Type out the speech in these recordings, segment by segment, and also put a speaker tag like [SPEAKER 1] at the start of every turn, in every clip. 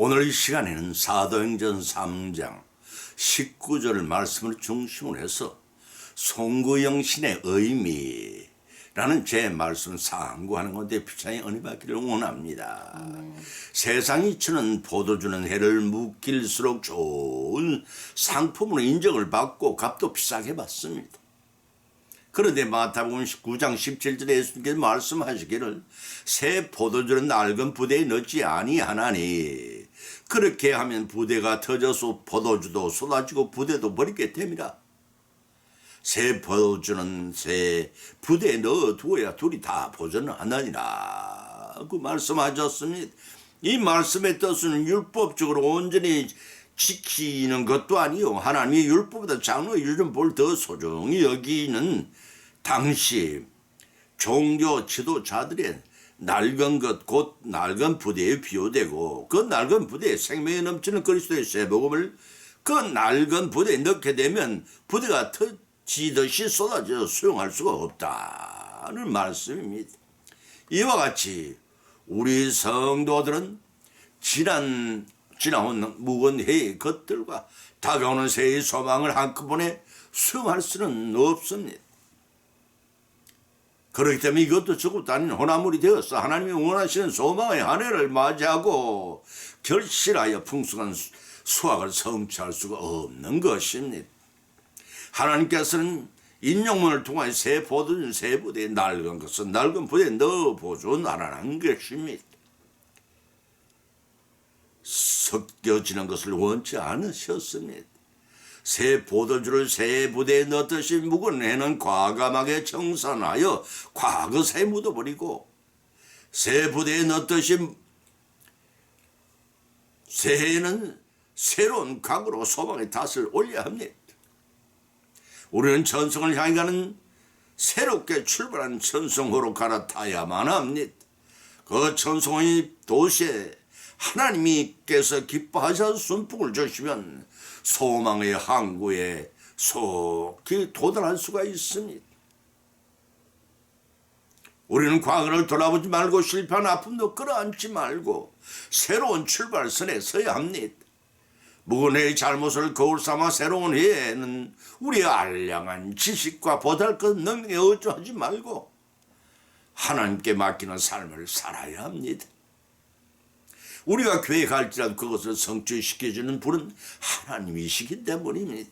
[SPEAKER 1] 오늘 이 시간에는 사도행전 3장 19절 말씀을 중심으로 해서 송구영신의 의미라는 제 말씀을 상고하는 건데 피차에 은혜 받기를 원합니다. 세상이 주는 포도주는 해를 묵길수록 좋은 상품으로 인정을 받고 값도 비싸게 받습니다. 그런데 마태복음 19장 17절에 예수님께서 말씀하시기를 새 포도주는 낡은 부대에 넣지 아니하나니 그렇게 하면 부대가 터져서 포도주도 쏟아지고 부대도 버리게 됩니다. 새 포도주는 새 부대에 넣어두어야 둘이 다 보존하느니라 그 말씀하셨습니다. 이 말씀의 뜻은 율법적으로 온전히 지키는 것도 아니요 하나님이 율법보다 장로 율법을 더 소중히 여기는 당시 종교 지도자들의 낡은 것 곧 낡은 부대에 비유되고 그 낡은 부대에 생명이 넘치는 그리스도의 쇠복음을 그 낡은 부대에 넣게 되면 부대가 터지듯이 쏟아져 수용할 수가 없다는 말씀입니다. 이와 같이 우리 성도들은 지나온 묵은 해의 것들과 다가오는 새의 소망을 한꺼번에 수용할 수는 없습니다. 그렇기 때문에 이것도 저것도 아닌 혼합물이 되어서 하나님이 원하시는 소망의 한 해를 맞이하고 결실하여 풍성한 수확을 성취할 수가 없는 것입니다. 하나님께서는 인용문을 통하여 새 포도주 새 부대에 낡은 것은 낡은 부대에 넣어 보존하라는 것입니다. 섞여지는 것을 원치 않으셨습니다. 새 포도주를 새 부대에 넣듯이 묵은 해는 과감하게 청산하여 과거사에 묻어버리고 새 부대에 넣듯이 새해는 새로운 각오로 소망의 닷을 올려야 합니다. 우리는 천성을 향해 가는 새롭게 출발한 천성호로 갈아타야만 합니다. 그 천성의 도시에 하나님께서 기뻐하셔서 순풍을 주시면 소망의 항구에 속히 도달할 수가 있습니다. 우리는 과거를 돌아보지 말고 실패한 아픔도 끌어안지 말고 새로운 출발선에 서야 합니다. 묵은 해의 잘못을 거울 삼아 새로운 해에는 우리의 알량한 지식과 보잘것 능력에 의존하지 말고 하나님께 맡기는 삶을 살아야 합니다. 우리가 교회 갈지라도 그것을 성취시켜주는 분은 하나님이시기 때문입니다.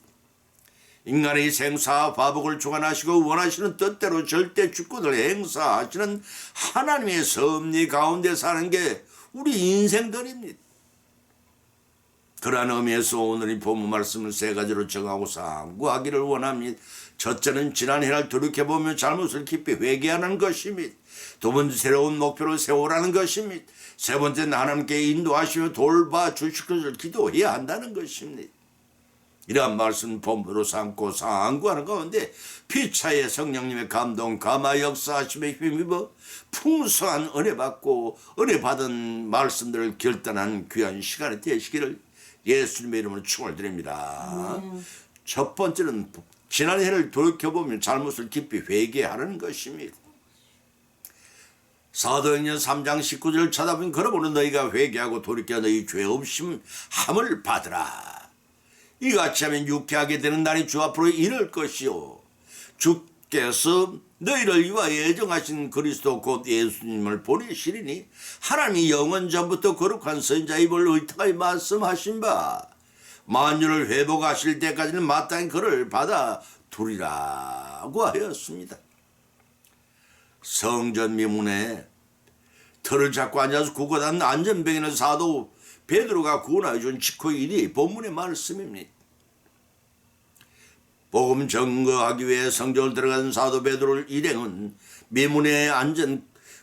[SPEAKER 1] 인간의 생사와 화복을 주관하시고 원하시는 뜻대로 절대 주권을 행사하시는 하나님의 섭리 가운데 사는 게 우리 인생들입니다. 그러한 의미에서 오늘 이 본문 말씀을 세 가지로 정하고 상고하기를 원합니다. 첫째는 지난 해를 돌이켜보며 잘못을 깊이 회개하는 것입니다. 두 번째 새로운 목표를 세우라는 것입니다. 세 번째는 하나님께 인도하시며 돌봐주실 것을 기도해야 한다는 것입니다. 이러한 말씀 본부로 삼고 상고하는 가운데 피차의 성령님의 감동 감화 역사하심에 힘입어 풍성한 은혜 받고 은혜 받은 말씀들을 결단한 귀한 시간이 되시기를 예수님의 이름으로 축원을 드립니다. 첫 번째는 지난 해를 돌이켜보면 잘못을 깊이 회개하는 것입니다. 사도행전 3장 19절을 찾아보면 걸어보는 너희가 회개하고 돌이켜 너희 죄 없음 함을 받으라. 이같이 하면 유쾌하게 되는 날이 주 앞으로 이를 것이요 주께서 너희를 위하여 예정하신 그리스도 곧 예수님을 보내시리니 하나님이 영원 전부터 거룩한 선자 입을 의탁하여 말씀하신 바 만유를 회복하실 때까지는 마땅히 그를 받아 두리라고 하였습니다. 성전 미문에 털을 잡고 앉아서 구걸한 안전병이는 사도 베드로가 구원하여 준 직후의 일이 본문의 말씀입니다. 복음 증거하기 위해 성전을 들어간 사도 베드로 일행은 미문에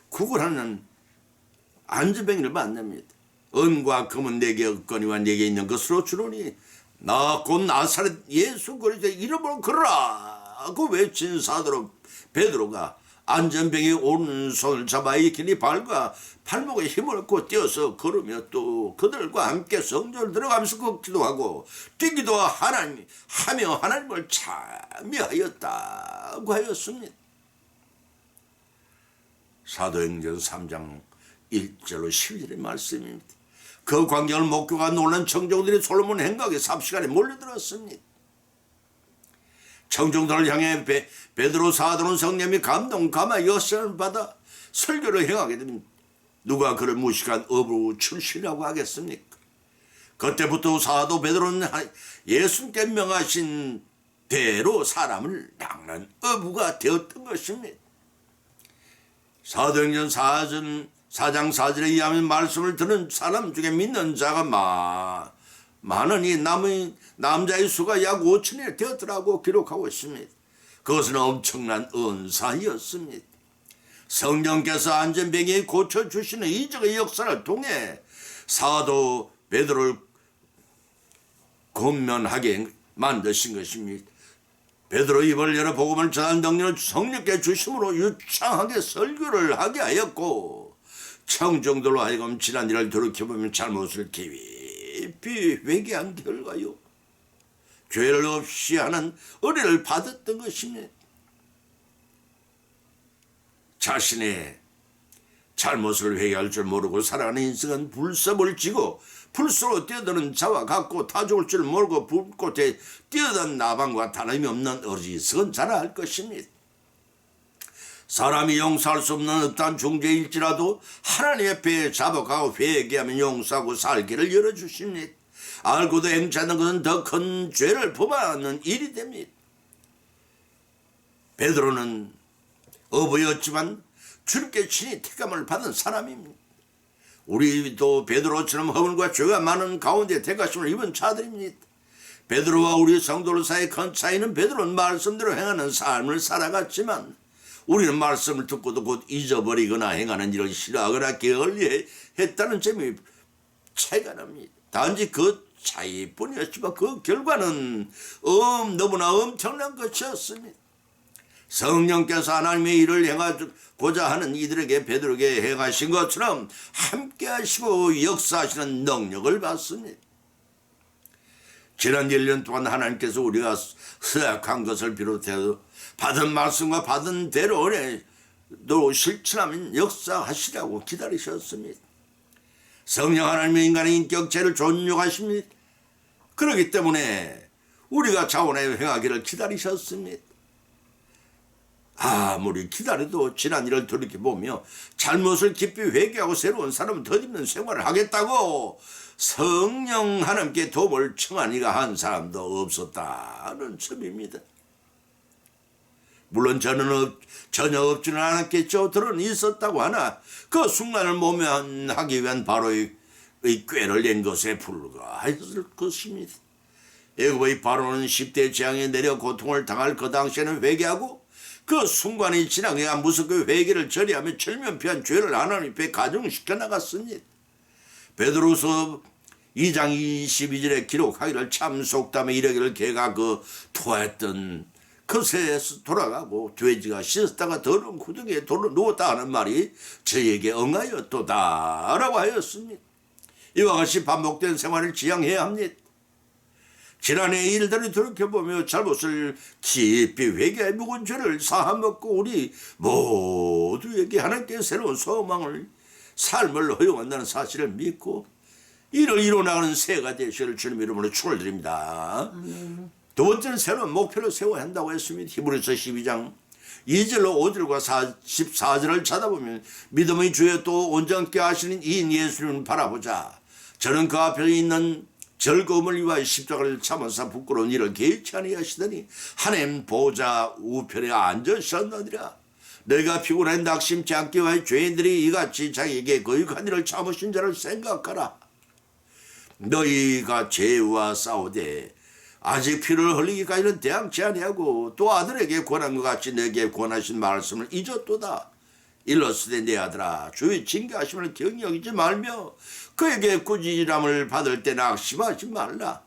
[SPEAKER 1] 구걸하는 안전병이를 만납니다. 은과 금은 내게 없거니와 내게 있는 것으로 주노니 나 곧 나사렛 예수 그리스도의 이름으로 걸으라고 외친 사도 베드로가 안전병이 오른손을 잡아 일으키니 발과 발목에 힘을 얻고 뛰어서 걸으며 또 그들과 함께 성전을 들어가면서 기도하고 뛰기도 하며 하나님을 찬미하였다고 하였습니다. 사도행전 3장 1절로 11절의 말씀입니다. 그 광경을 목교가 놀란 청중들이 솔로몬 행각에 삽시간에 몰려들었습니다. 청중들을 향해 베드로 사도는 성령이 감동 감화 역사를 받아 설교를 행하게 됩니다. 누가 그를 무식한 어부로 출시라고 하겠습니까? 그때부터 사도 베드로는 예수님께 명하신 대로 사람을 낚는 어부가 되었던 것입니다. 사도행전 4장 4절에 의하면 말씀을 듣는 사람 중에 믿는 자가 많으니 남자의 수가 약 5천이 되었더라고 기록하고 있습니다. 그것은 엄청난 은사였습니다. 성령께서 안전병이 고쳐주시는 이적의 역사를 통해 사도 베드로를 권면하게 만드신 것입니다. 베드로 입을 열어 복음을 전한 능력을 성령께 주심으로 유창하게 설교를 하게 하였고 청중들로 하여금 지난 일을 돌이켜보면 잘못을 깊이 회개한 결과요 죄를 없이 하는 은혜를 받았던 것입니다. 자신의 잘못을 회개할 줄 모르고 살아가는 인생은 불섭을 지고 불쏘로 뛰어드는 자와 같고 타 죽을 줄 모르고 불꽃에 뛰어든 나방과 다름이 없는 어리석은 자라 할 것입니다. 사람이 용서할 수 없는 어떠한 중죄일지라도 하나님 앞에 잡아가고 회개하면 용서하고 살기를 열어주십니다. 알고도 행치하는 것은 더 큰 죄를 범하는 일이 됩니다. 베드로는 어부였지만 주님께 친히 택감을 받은 사람입니다. 우리도 베드로처럼 허물과 죄가 많은 가운데 택하심을 입은 자들입니다. 베드로와 우리 성도들 사이의 큰 차이는 베드로는 말씀대로 행하는 삶을 살아갔지만 우리는 말씀을 듣고도 곧 잊어버리거나 행하는 일을 싫어하거나 게을리했다는 점이 차이가 납니다. 단지 그 차이뿐이었지만 그 결과는 너무나 엄청난 것이었습니다. 성령께서 하나님의 일을 행하고자 하는 이들에게 베드로에게 행하신 것처럼 함께 하시고 역사하시는 능력을 받습니다. 지난 1년 동안 하나님께서 우리가 허약한 것을 비롯해서 받은 말씀과 받은 대로 또 실천하면 역사하시라고 기다리셨습니다. 성령 하나님의 인간의 인격체를 존중하십니다. 그렇기 때문에 우리가 자원하여 행하기를 기다리셨습니다. 아무리 기다려도 지난 일을 돌이켜보며 잘못을 깊이 회개하고 새로운 사람을 덧입는 생활을 하겠다고 성령 하나님께 도움을 청한 이가 한 사람도 없었다는 점입니다. 물론 전혀 없지는 않았겠죠. 들은 있었다고 하나 그 순간을 모면하기 위한 바로의 꾀를 낸 것에 불과했을 것입니다. 애굽의 바로는 10대 재앙에 내려 고통을 당할 그 당시에는 회개하고 그 순간이 지나가야 무섭게 회개를 처리하며 철면피한 죄를 하나님 앞에 가중시켜 나갔습니다. 베드로서 2장 22절에 기록하기를 참 속담에 이르기를 개가 토했던 그 새에서 돌아가고 돼지가 씻었다가 더러운 구덩이에 돌로 누웠다 하는 말이 저에게 응하였도다 라고 하였습니다. 이와 같이 반복된 생활을 지향해야 합니다. 지난해의 일들을 돌이켜보며 잘못을 깊이 회개해 묵은 죄를 사함먹고 우리 모두에게 하나님께 새로운 소망을 삶을 허용한다는 사실을 믿고 이를 이뤄나가는 새가 되시기를 주님 이름으로 축원을 드립니다. 두 번째는 새로운 목표를 세워야 한다고 했습니다. 히브리서 12장 2절로 5절과 14절을 찾아보면 믿음의 주여 또 온전케 하시는 이인 예수님을 바라보자. 저는 그 앞에 있는 즐거움을 위하여 십자가를 참으사 부끄러운 일을 개의치 아니하시더니 하나님 보좌 우편에 앉으셨느니라. 너희가 피곤해 낙심치 않게 위하여 죄인들이 이같이 자기에게 거룩한 일을 참으신 자를 생각하라. 너희가 죄와 싸우되 아직 피를 흘리기까지는 대항치 아니하고 또 아들에게 권한 것 같이 너에게 권하신 말씀을 잊었도다. 일러스되 내 아들아 주의 징계하심을 경여기지 말며 그에게 꾸지람을 받을 때 낙심하지 말라.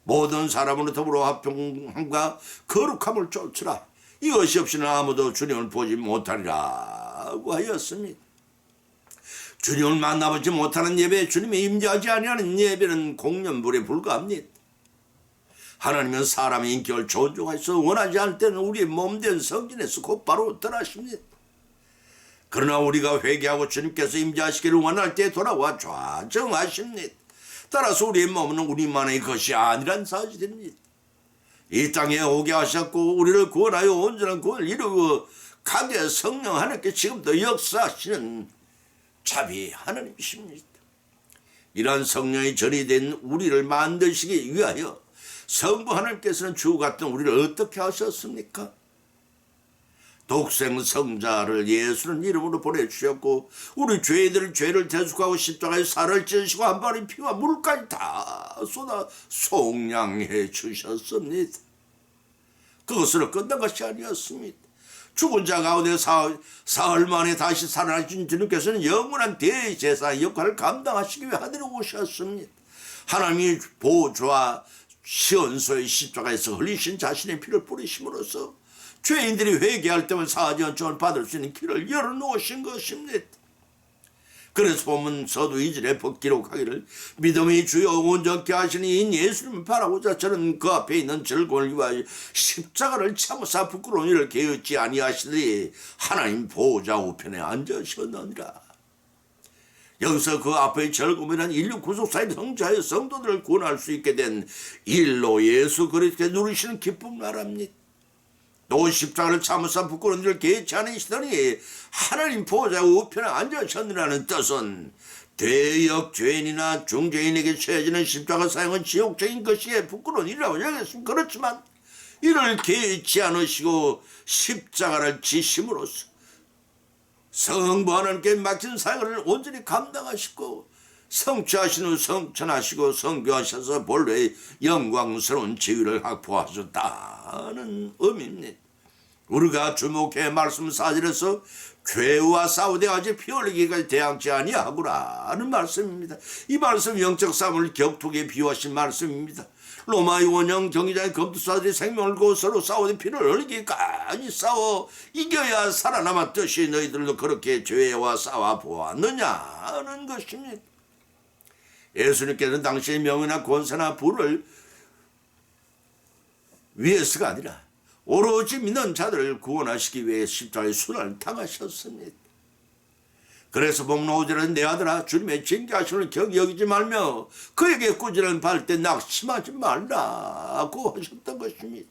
[SPEAKER 1] 모든 사람으로 더불어 화평함과 거룩함을 쫓으라. 이것이 없이는 아무도 주님을 보지 못하리라고 하였습니다. 주님을 만나보지 못하는 예배에 주님이 임재하지 아니하는 예배는 공연불에 불과합니다. 하나님은 사람의 인격을 존중하셔서 원하지 않을 때는 우리의 몸된 성전에서 곧바로 떠나십니다. 그러나 우리가 회개하고 주님께서 임재하시기를 원할 때 돌아와 좌정하십니다. 따라서 우리의 몸은 우리만의 것이 아니란 사실입니다. 이 땅에 오게 하셨고 우리를 구원하여 온전한 구원을 이루고 가게 성령 하나님께 지금도 역사하시는 자비 하나님이십니다. 이러한 성령이 전이 된 우리를 만드시기 위하여 성부 하나님께서는 주 같은 우리를 어떻게 하셨습니까? 독생 성자를 예수는 이름으로 보내주셨고 우리 죄인들을 죄를 대속하고 십자가에 살을 찌시고 한 발의 피와 물까지 다 쏟아 속량해 주셨습니다. 그것으로 끝난 것이 아니었습니다. 죽은 자 가운데 사흘 만에 다시 살아나신 주님께서는 영원한 대제사 역할을 감당하시기 위해 하늘에 오셨습니다. 하나님이 보좌 시온소의 십자가에서 흘리신 자신의 피를 뿌리심으로써 죄인들이 회개할 때만 사지연총을 받을 수 있는 길을 열어놓으신 것입니다. 그래서 보면 서두 2절에 기록하기를 믿음이 주여 온전케 하시니 인 예수님을 바라보자 저는 그 앞에 있는 즐거움을 위하여 십자가를 참으사 부끄러운 일을 개의치 아니하시더니 하나님 보호자 우편에 앉으셨느니라. 여기서 그 앞의 즐거움이란 인류 구속사의 성자의 성도들을 구원할 수 있게 된 일로 예수 그리스도께 누리시는 기쁨 나랍니다. 또 십자가를 참으사 부끄러운 일을 개의치 않으시더니 하나님 보호자 우편에 앉으셨느라는 뜻은 대역 죄인이나 중죄인에게 처해지는 십자가 사형은 지옥적인 것이기에 부끄러운 일이라고 여겼습니다. 그렇지만 이를 개의치 않으시고 십자가를 지심으로써 성부 하나님께 맡긴 사역을 온전히 감당하시고 성취하신 후 성천하시고 성교하셔서 본래의 영광스러운 지위를 확보하셨다는 의미입니다. 우리가 주목해 말씀 4절에서 죄와 싸우되 아직 피 흘리기까지 대항치 아니하구라는 말씀입니다. 이 말씀 영적 싸움을 격투기에 비유하신 말씀입니다. 로마의 원형 경기장의 검투사들이 생명을 걸고 서로 싸우되 피를 흘리기까지 싸워 이겨야 살아남았듯이 너희들도 그렇게 죄와 싸워 보았느냐는 것입니다. 예수님께서는 당신의 명예나 권세나 부를 위해서가 아니라 오로지 믿는 자들을 구원하시기 위해 십자가의 순환을 당하셨습니다. 그래서 보면 5절은 내 아들아 주님의 징계하심을 격히 여기지 말며 그에게 꾸지람을 받을 때 낙심하지 말라고 하셨던 것입니다.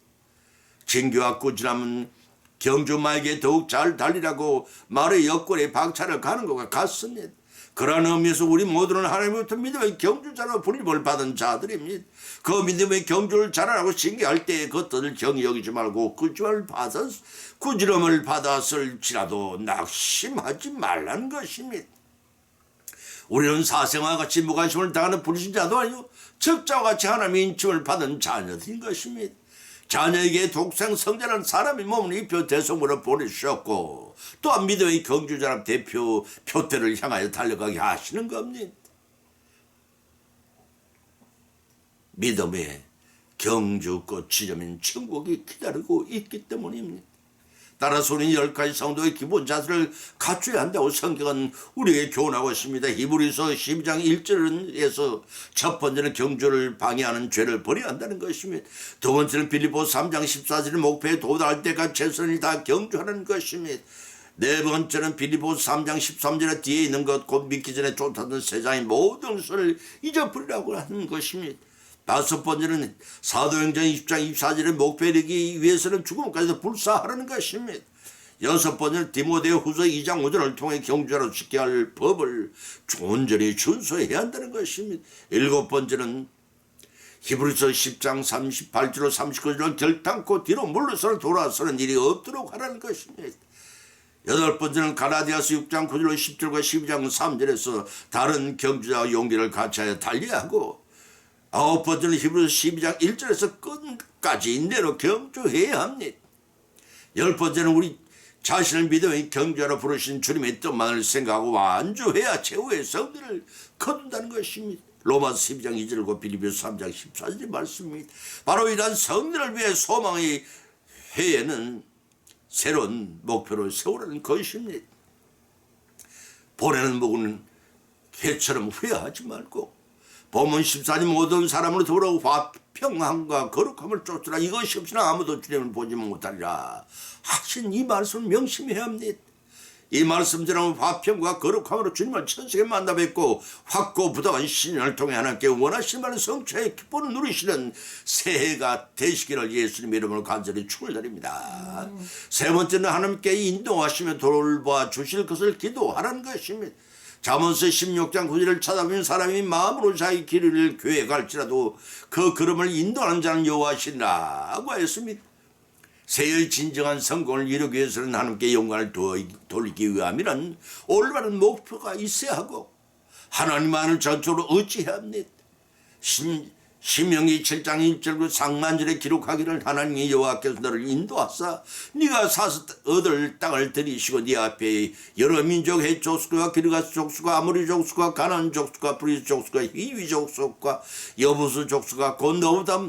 [SPEAKER 1] 징계와 꾸지람은 경주마에게 더욱 잘 달리라고 말의 옆구리에 박차를 가는 것과 같습니다. 그러한 의미에서 우리 모두는 하나님부터 믿음의 경주자로 불림을 받은 자들입니다. 그 믿음의 경주를 잘하라고 징계할 때에 그것들을 경히 여기지 말고 꾸지람을 받았을지라도 낙심하지 말라는 것입니다. 우리는 사생아와 같이 무관심을 당하는 불신자도 아니고 적자와 같이 하나님의 인침을 받은 자녀들인 것입니다. 자녀에게 독생 성자라는 사람의 몸을 입혀 대성으로 보내주셨고 또한 믿음의 경주자람 대표 표대를 향하여 달려가게 하시는 겁니다. 믿음의 경주 끝지점인 천국이 기다리고 있기 때문입니다. 따라서 우리는 10가지 성도의 기본 자세를 갖춰야 한다고 성경은 우리에게 교훈하고 있습니다. 히브리서 12장 1절에서 첫 번째는 경주를 방해하는 죄를 버려야 한다는 것입니다. 두 번째는 빌립보서 3장 14절의 목표에 도달할 때까지 최선을 다 경주하는 것입니다. 네 번째는 빌립보서 3장 13절에 뒤에 있는 것 곧 믿기 전에 쫓았던 세상의 모든 것을 잊어버리라고 하는 것입니다. 다섯 번째는 사도행전 20장 24절의 목표에 이르기 위해서는 죽음까지도 불사하라는 것입니다. 여섯 번째는 디모데후 후서 2장 5절을 통해 경주자로 지켜야 할 법을 온전히 준수해야 한다는 것입니다. 일곱 번째는 히브리서 10장 38절로 39절은 결단코 뒤로 물러서는 돌아서는 일이 없도록 하라는 것입니다. 여덟 번째는 가라디아서 6장 9절로 10절과 12장 3절에서 다른 경주자와 용기를 같이하여 달려야 하고 아홉 번째는 히브리서 12장 1절에서 끝까지 인내로 경주해야 합니다. 열 번째는 우리 자신을 믿음의 경주하러 부르신 주님의 뜻만을 생각하고 완주해야 최후의 성들을 거둔다는 것입니다. 로마서 12장 2절과 빌립보서 3장 14절의 말씀입니다. 바로 이러한 성들을 위해 소망의 해에는 새로운 목표를 세우라는 것입니다. 보내는 목은 개처럼 후회하지 말고 본문 14님 모든 사람으로 더불어 화평함과 거룩함을 쫓으라 이것이 없이는 아무도 주님을 보지 못하리라 하신 이 말씀을 명심해야 합니다. 이 말씀처럼 화평과 거룩함으로 주님을 천세에 만나 뵙고 확고부동한 신년을 통해 하나님께 원하시는 바는 성취의 기쁨을 누리시는 새해가 되시기를 예수님 이름으로 간절히 축원드립니다. 세 번째는 하나님께 인도하시며 돌봐 주실 것을 기도하라는 것입니다. 잠언서 16장 9절을 찾아보면 사람이 마음으로 자기 길을 계획할지라도 그 걸음을 인도하는 자는 여호와시라고 하였습니다. 새해의 진정한 성공을 이루기 위해서는 하나님께 영광을 돌리기 위함이란 올바른 목표가 있어야 하고 하나님만을 전적으로 의지해야 합니다. 신명기 7장 1절 상만절에 기록하기를 하나님의 여호와께서 너를 인도하사 네가 사서 얻을 땅을 들이시고 네 앞에 여러 민족 헷 족속과 기르가스 족속과 아모리 족속과 가나안 족속과 브리스 족속과 히위 족속과 여부수 족속과 곧 너보다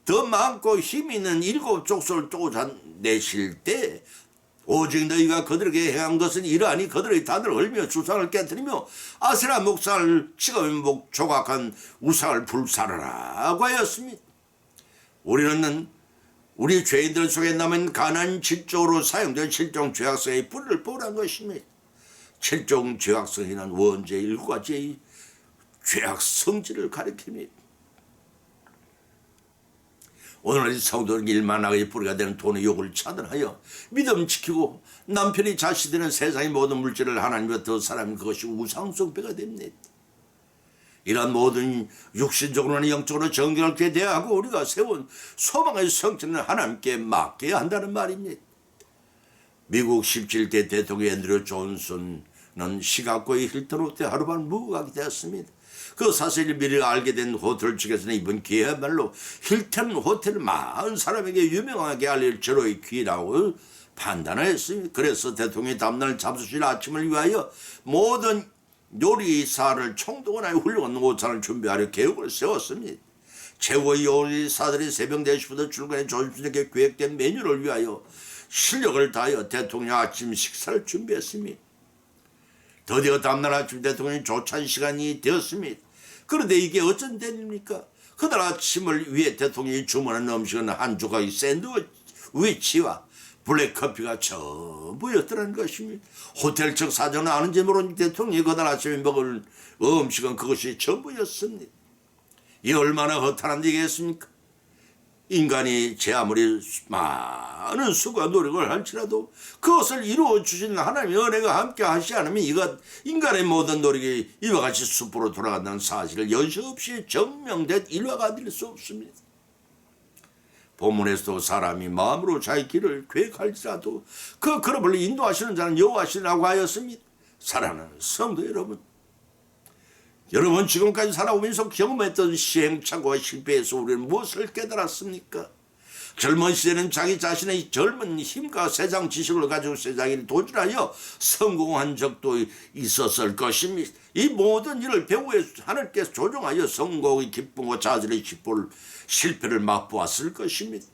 [SPEAKER 1] 더 많고 힘 있는 7 족속을 쫓아내실 때 오직 너희가 그들에게 행한 것은 이러하니 그들의 단을 헐며 주상을 깨뜨리며 아세라 목상을 치거면 조각한 우상을 불사르라고 하였습니다. 우리는 우리 죄인들 속에 남은 가난 질적으로 사용된 7종 죄악성의 뿌리를 뽑으라는 것입니다. 7종 죄악성이란 원죄 7가지의 죄악 성질을 가리킵니다. 오늘날 성도는 일만하게 뿌리가 되는 돈의 욕을 차단하여 믿음 지키고 남편이 자식되는 세상의 모든 물질을 하나님과 사람이 그것이 우상숭배가 됩니다. 이러한 모든 육신적으로나 영적으로 정결하게 대하고 우리가 세운 소망의 성취는 하나님께 맡겨야 한다는 말입니다. 미국 17대 대통령 앤드류 존슨은 시카고의 힐튼 호텔 하루만 묵어가게 되었습니다. 그 사실을 미리 알게 된 호텔 측에서는 이번 기회야말로 힐튼 호텔을 많은 사람에게 유명하게 알릴 절호의 기회라고 판단했습니다. 그래서 대통령이 다음날 잡수실 아침을 위하여 모든 요리사를 총동원하여 훌륭한 오찬을 준비하려 계획을 세웠습니다. 최고의 요리사들이 새벽 4시부터 출근해 조심스럽게 계획된 메뉴를 위하여 실력을 다하여 대통령 아침 식사를 준비했습니다. 드디어 다음날 아침 대통령이 조찬 시간이 되었습니다. 그런데 이게 어쩐 일입니까? 그날 아침을 위해 대통령이 주문한 음식은 한 조각의 샌드위치와 블랙커피가 전부였더라는 것입니다. 호텔 측 사정은 아는지 모르는 대통령이 그날 아침에 먹을 음식은 그것이 전부였습니다. 이 얼마나 허탈한 얘기겠습니까? 인간이 제 아무리 많은 수고와 노력을 할지라도 그것을 이루어 주시는 하나님의 은혜가 함께 하시지 않으면 이것 인간의 모든 노력이 이와 같이 숲으로 돌아간다는 사실을 여지없이 증명된 일화가 될 수 없습니다. 본문에서도 사람이 마음으로 자기 길을 계획할지라도 그 걸음을 인도하시는 자는 여호와시라고 하였습니다. 사랑하는 성도 여러분, 여러분 지금까지 살아오면서 경험했던 시행착오와 실패에서 우리는 무엇을 깨달았습니까? 젊은 시대는 자기 자신의 젊은 힘과 세상 지식을 가지고 세상에 도전하여 성공한 적도 있었을 것입니다. 이 모든 일을 배후에 하나님께서 조종하여 성공의 기쁨과 자질의 실패를 맛보았을 것입니다.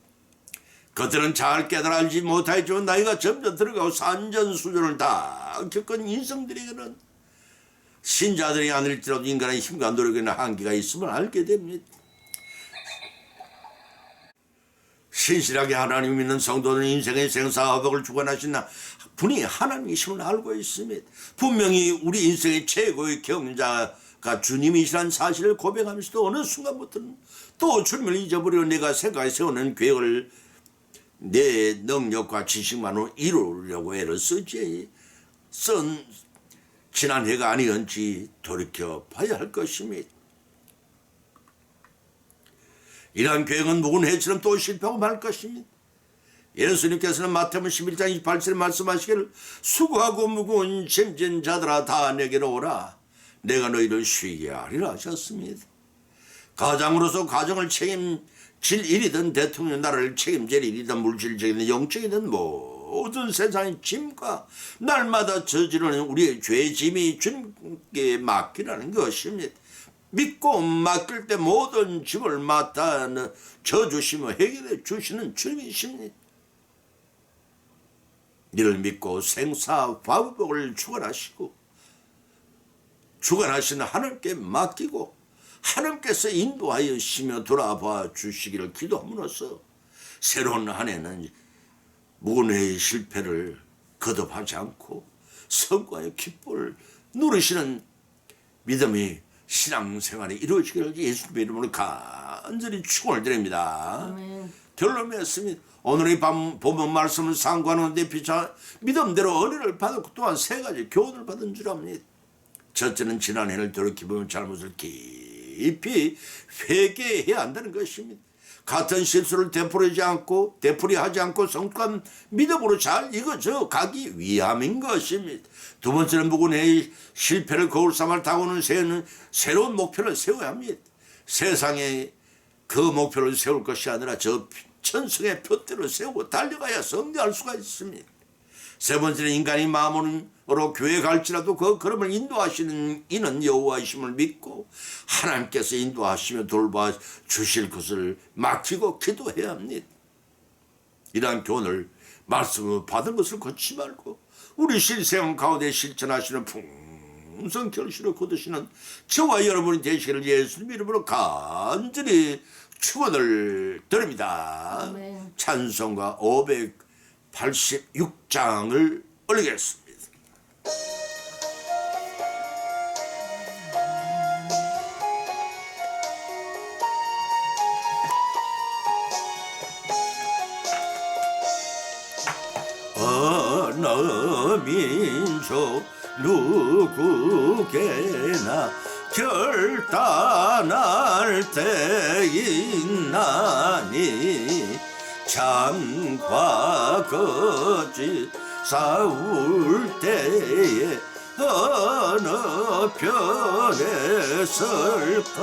[SPEAKER 1] 그들은 잘 깨달아 알지 못하였지만 나이가 점점 들어가고 산전수전을 다 겪은 인생들에게는 신자들이 아닐지라도 인간의 힘과 노력에는 한계가 있음을 알게 됩니다. 신실하게 하나님 믿는 성도는 인생의 생사화복을 주관하신 분이 하나님이심을 알고 있습니다. 분명히 우리 인생의 최고의 경자가 주님이시라는 사실을 고백하면서도 어느 순간부터는 또 주님을 잊어버리고 내가 생각에 세우는 계획을 내 능력과 지식만으로 이루려고 애를 쓰지 지난 해가 아니었지 돌이켜 봐야 할 것입니다. 이러한 계획은 묵은 해처럼 또 실패하고 말 것입니다. 예수님께서는 마태복음 11장 28절에 말씀하시기를 수고하고 무거운 짐진 자들아 다 내게로 오라 내가 너희를 쉬게 하리라 하셨습니다. 가장으로서 가정을 책임질 일이든 대통령 나라를 책임질 일이든 물질적이든 영적이든 모든 세상의 짐과 날마다 저지르는 우리의 죄짐이 주님께 맡기라는 것입니다. 믿고 맡길 때 모든 짐을 맡아 져주시며 해결해 주시는 주님이십니다. 이를 믿고 생사화복을 주관하시는 하나님께 맡기고 하나님께서 인도하여 시며 돌아봐 주시기를 기도함으로써 새로운 한 해는 묵은 해의 실패를 거듭하지 않고 성과의 기쁨을 누리시는 믿음이 신앙생활이 이루어지기를 예수님의 이름으로 간절히 축원을 드립니다.
[SPEAKER 2] 아멘.
[SPEAKER 1] 결론 맺습니다. 오늘 이 밤 본문 말씀을 상고하는데 비춰 믿음대로 은혜를 받았고 또한 세 가지 교훈을 받은 줄 압니다. 첫째는 지난 해를 돌이켜보면 잘못을 깊이 회개해야 한다는 것입니다. 같은 실수를 되풀이하지 않고 성숙한 믿음으로 잘 이어져 가기 위함인 것입니다. 두 번째는 묵은해의 실패를 거울 삼아 다가오는 새는 새로운 목표를 세워야 합니다. 세상에 그 목표를 세울 것이 아니라 저 천성의 표대로 세우고 달려가야 승리할 수가 있습니다. 세 번째는 인간이 마음으로 교회 갈지라도 그 걸음을 인도하시는 이는 여호와이심을 믿고 하나님께서 인도하시며 돌봐 주실 것을 맡기고 기도해야 합니다. 이러한 교훈을 말씀을 받은 것을 거치 말고 우리 실생 가운데 실천하시는 풍성 결실을 거두시는 저와 여러분이 되시기를 예수님 이름으로 간절히 축원을 드립니다.
[SPEAKER 2] 아멘.
[SPEAKER 1] 찬송가 586장을 올리겠습니다. 어느 민족 누구게나 결단할 때 있나니 참과 거짓 싸울 때에 어느 편에 설건가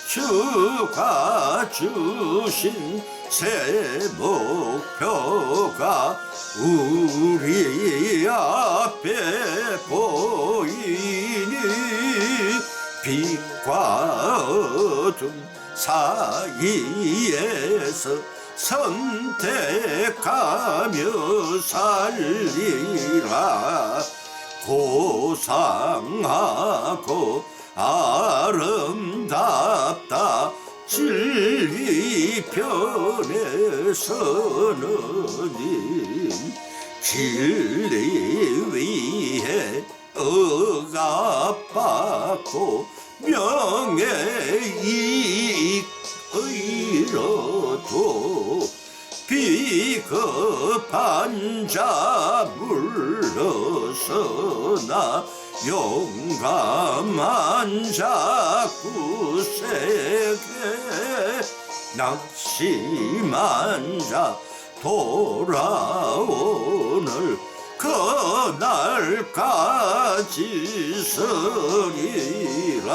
[SPEAKER 1] 주가 주신 새 목표가 우리 앞에 보이니 빛과 어둠 사이에서 선택하며 살리라. 고상하고 아름답다 진리 편에 서는 진리 위에 억압받고 명예이익 의로도 비겁한 자 물러서나 용감한 자 구세게 낙심한 자 돌아오늘 그날까지 서리라.